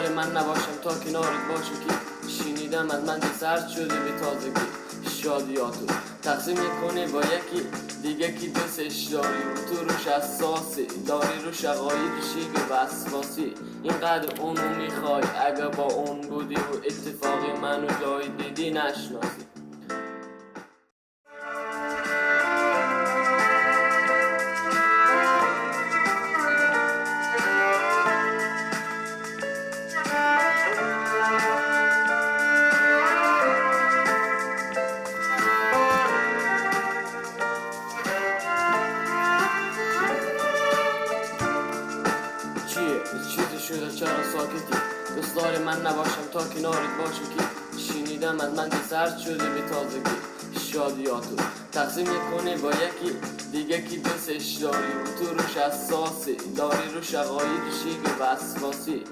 داری من نباشم تا کنارت باشم که شنیدم از من که سرد شده به تازگی شادیاتو تقسیم کنه با یکی دیگه که دوستش داری و تو روش اساسی داری رو شقایق شیگ وسواسی اینقدر اونو میخوای اگه با اون بودی و اتفاقی منو جای دیدی نشناسی چیزی شده چرا ساکتی دوست داری من نباشم تا کنارت باشم که شنیدم از من که سرد شده به تازگی شادیاتو تقسیم کنه با یکی دیگه که دوستش داری و تو روش اساسی داری رو شقایق شیگ وسواسی